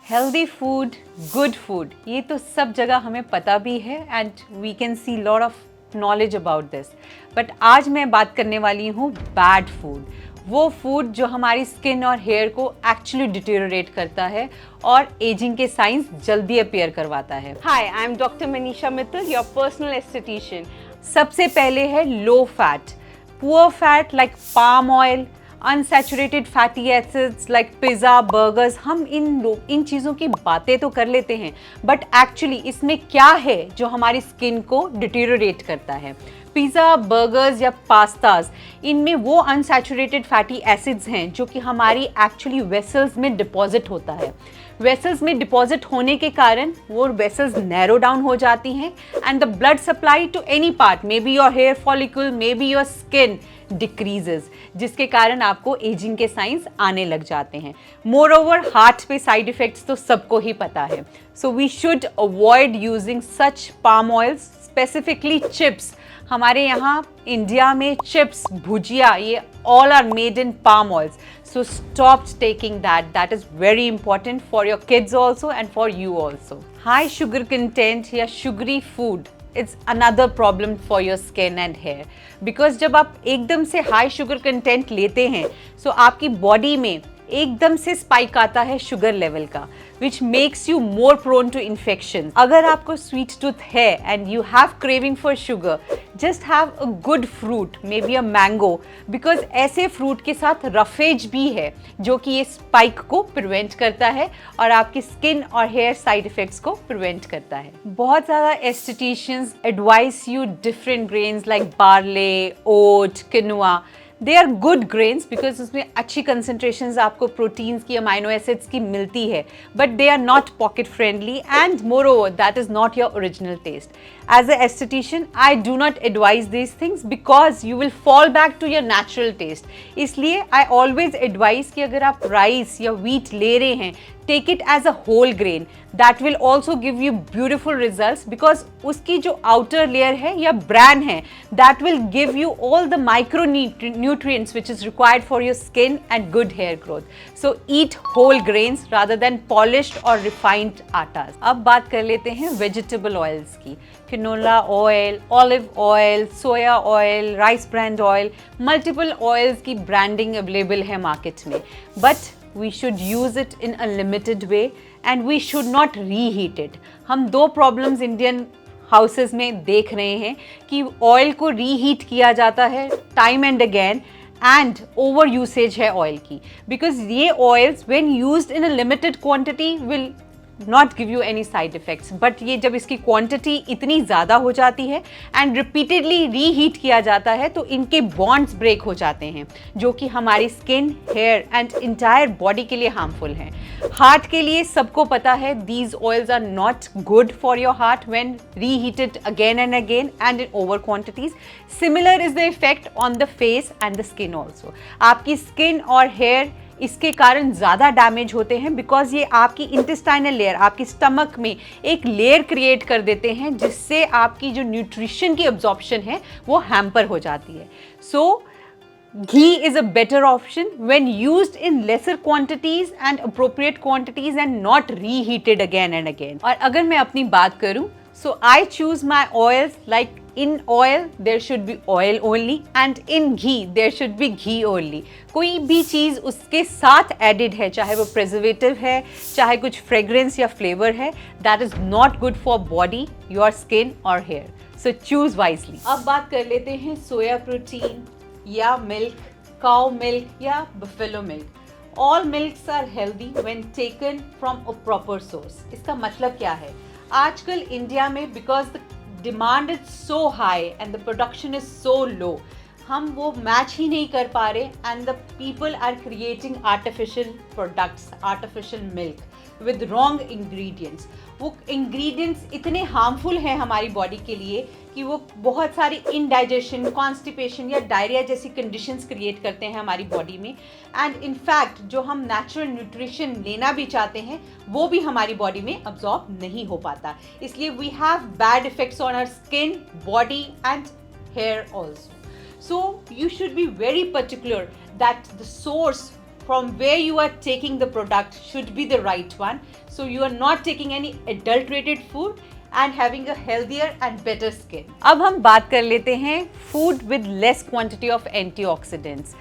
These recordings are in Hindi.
हेल्दी फूड, गुड फूड, ये तो सब जगह हमें पता भी है and we can see lot of knowledge about this. But आज मैं बात करने वाली हूँ बैड फूड, वो फूड जो हमारी स्किन और हेयर को एक्चुअली डिटेरियोरेट करता है और एजिंग के साइंस जल्दी अपीयर करवाता है। Hi, I'm Dr. Manisha Mittal, your personal esthetician. सबसे पहले है low fat, poor fat like palm oil, unsaturated fatty acids like pizza, burgers. हम इन चीज़ों की बातें तो कर लेते हैं, बट एक्चुअली इसमें क्या है जो हमारी स्किन को डिटेरियोरेट करता है। पिज़्ज़ा, बर्गर्स या पास्ताज, इनमें वो अनसैचुरेटेड फैटी एसिड्स हैं जो कि हमारी एक्चुअली वेसल्स में डिपॉजिट होता है। वेसल्स में डिपॉजिट होने के कारण वो वेसल्स नैरो डाउन हो जाती हैं and the blood supply to any part, may be your hair follicle, may be your skin, decreases, जिसके कारण आपको एजिंग के साइंस आने लग जाते हैं। मोर ओवर हार्ट पे साइड इफेक्ट्स तो सबको ही पता है। So we should avoid using such palm oils, specifically chips. हमारे यहाँ इंडिया में चिप्स, भुजिया, ये all are made in palm oils. So stop taking that. That is very important for your kids also and for you also. High sugar content या sugary food, it's another problem for your skin and hair. Because जब आप एकदम से high sugar content लेते हैं, so आपकी body में एकदम से स्पाइक आता है शुगर लेवल का, which makes you more prone to infection. अगर आपको स्वीट टूथ है and you have craving for sugar, just have a good fruit, may be a mango, because ऐसे फ्रूट के साथ रफेज भी है जो कि ये स्पाइक को प्रिवेंट करता है और आपकी स्किन और हेयर साइड इफेक्ट्स को प्रिवेंट करता है। बहुत ज़्यादा estheticians advise you different grains like barley, oat, quinoa. They are good grains because उसमें अच्छी कंसनट्रेशंस आपको प्रोटीन्स की, अमाइनो एसिड्स की मिलती है, but they are not pocket friendly and moreover that is not your original taste. As a aesthetician I do not advise these things because you will fall back to your natural taste. इसलिए आई ऑलवेज एडवाइज कि अगर आप राइस या व्हीट ले रहे हैं, take it as a whole grain. That will also give you beautiful results because उसकी जो outer layer है या bran है, that will give you all the micronutrients which is required for your skin and good hair growth. So eat whole grains rather than polished or refined आटास। अब बात कर लेते हैं vegetable oils की। Canola oil, olive oil, soya oil, rice bran oil, multiple oils की branding available है market में, but we should use it in a limited way and we should not reheat it. हम दो प्रॉब्लम्स इंडियन हाउसेस में देख रहे हैं कि ऑयल को रीहीट किया जाता है time and again and over usage है ऑयल की, बिकॉज ये oils when used in a limited quantity will not give you any side effects, but ये जब इसकी क्वांटिटी इतनी ज़्यादा हो जाती है एंड रिपीटेडली रीहीट किया जाता है तो इनके बॉन्ड्स ब्रेक हो जाते हैं जो कि हमारी skin, hair and entire body के लिए हार्मफुल हैं। हार्ट के लिए सबको पता है these oils are not good for your heart when reheated again and again and in over quantities. Similar is the effect on the face and the skin also. आपकी स्किन और हेयर इसके कारण ज़्यादा डैमेज होते हैं बिकॉज ये आपकी इंटेस्टाइनल लेयर, आपकी स्टमक में एक लेयर क्रिएट कर देते हैं जिससे आपकी जो न्यूट्रिशन की अब्जॉर्प्शन है वो हैम्पर हो जाती है। So ghee is a better option when used in lesser quantities and appropriate quantities and not reheated again and again. और अगर मैं अपनी बात करूं, so I choose my oils like in oil there should be oil only and in ghee there should be ghee only. कोई भी चीज़ उसके साथ एडिड है, चाहे वो प्रिजर्वेटिव है, चाहे कुछ फ्रेग्रेंस या फ्लेवर है, that is not good for body, your skin or hair. So choose wisely. अब बात कर लेते हैं सोया प्रोटीन या मिल्क, काउ मिल्क या buffalo milk. All milks are healthy when taken from a proper source. इसका मतलब क्या है? आजकल इंडिया में because the demand is so high and the production is so low, हम वो मैच ही नहीं कर पा रहे and the people are creating artificial products, artificial milk with wrong ingredients. वो इंग्रेडिएंट्स इतने हार्मफुल हैं हमारी बॉडी के लिए कि वो बहुत सारी इनडाइजेशन, कॉन्स्टिपेशन या डायरिया जैसी कंडीशंस क्रिएट करते हैं हमारी बॉडी में एंड इनफैक्ट जो हम नेचुरल न्यूट्रिशन लेना भी चाहते हैं वो भी हमारी बॉडी में अब्जॉर्ब नहीं हो पाता। इसलिए we have bad effects on our skin, body and hair also. So you should be very particular that the source from where you are taking the product should be the right one. So you are not taking any adulterated food and having a healthier and better skin. अब हम बात कर लेते हैं food with less quantity of antioxidants.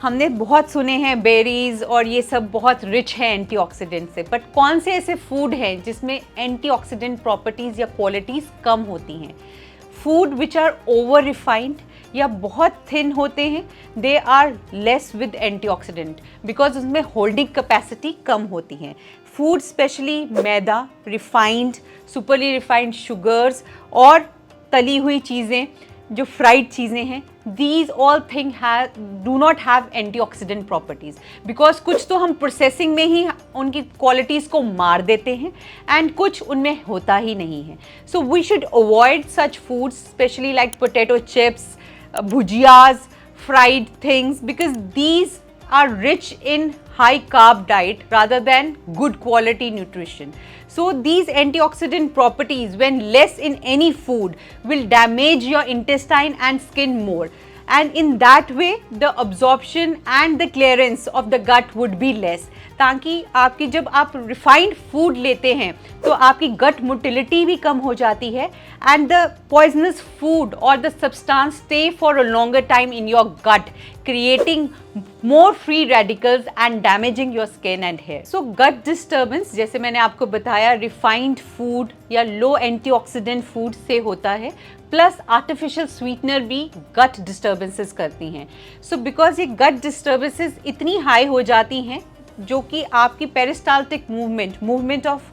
हमने बहुत सुने हैं बेरीज और ये सब बहुत रिच है एंटीऑक्सीडेंट से, बट कौन से ऐसे फूड हैं जिसमें एंटीऑक्सीडेंट प्रॉपर्टीज़ या क्वालिटीज़ कम होती हैं? Food which are over refined या बहुत थिन होते हैं, they are less with antioxidant because उसमें होल्डिंग कैपेसिटी कम होती है. फूड स्पेशली मैदा, रिफाइंड, सुपरली रिफाइंड शुगर्स और तली हुई चीज़ें, जो फ्राइड चीज़ें हैं, these all thing do not have antioxidant properties because कुछ तो हम प्रोसेसिंग में ही उनकी क्वालिटीज़ को मार देते हैं एंड कुछ उनमें होता ही नहीं है. So we should avoid such foods specially like potato chips, bhujias, fried things because these are rich in high carb diet rather than good quality nutrition. So these antioxidant properties when less in any food will damage your intestine and skin more, and in that way the absorption and the clearance of the gut would be less. ताकि आपकी जब आप रिफाइंड फूड लेते हैं तो आपकी गट मोटिलिटी भी कम हो जाती है एंड द पॉइजनस फूड और the substance stay for a longer time in your gut, creating more free radicals and damaging your skin and hair. So gut disturbance जैसे मैंने आपको बताया refined food या low antioxidant food से होता है, प्लस आर्टिफिशियल स्वीटनर भी गट डिस्टर्बेंसेस करती हैं. सो बिकॉज ये गट डिस्टर्बेंसेस इतनी हाई हो जाती हैं जो कि आपकी peristaltic movement of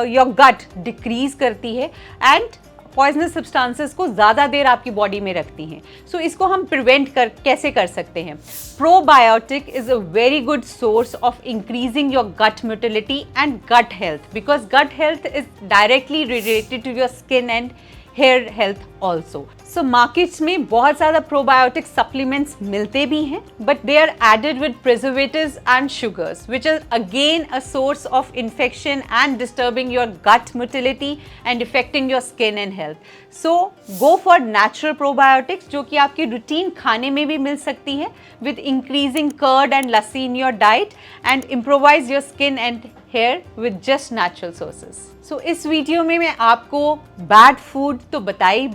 your gut decrease करती है एंड पॉइजनस सब्सटेंसेस को ज़्यादा देर आपकी बॉडी में रखती हैं. सो इसको हम प्रिवेंट कैसे कर सकते हैं? Probiotic is a very good source of increasing your gut motility and gut health because gut health is directly related to your skin and hair health also. So markets में बहुत ज़्यादा प्रोबायोटिक सप्लीमेंट्स मिलते भी हैं but they are added with preservatives and sugars which is again a source of infection and disturbing your gut motility and affecting your skin and health. So go for natural probiotics जो कि आपकी रूटीन खाने में भी मिल सकती है with increasing curd and lassi in your diet and improvise your skin and hair with just natural sources. So इस वीडियो में मैं आपको बैड फूड तो बताए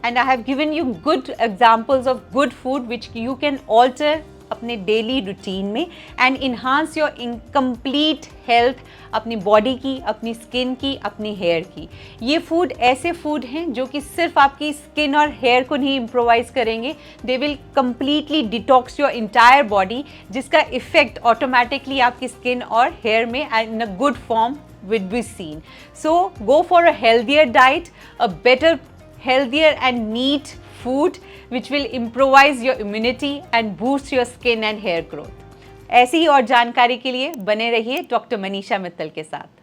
and I have given you good examples of good food which you can alter अपने डेली रूटीन में and enhance your complete health, अपनी बॉडी की, अपनी स्किन की, अपनी हेयर की. ये फूड ऐसे फूड हैं जो कि सिर्फ आपकी स्किन और हेयर को नहीं इम्प्रोवाइज करेंगे, they will completely detox your entire body जिसका इफेक्ट ऑटोमेटिकली आपकी स्किन और हेयर में in a good form will be seen. So go for a healthier diet, a better, healthier and neat food which will improvise your immunity and boost your skin and hair growth. ऐसी ही और जानकारी के लिए बने रहिए डॉक्टर मनीषा मित्तल के साथ.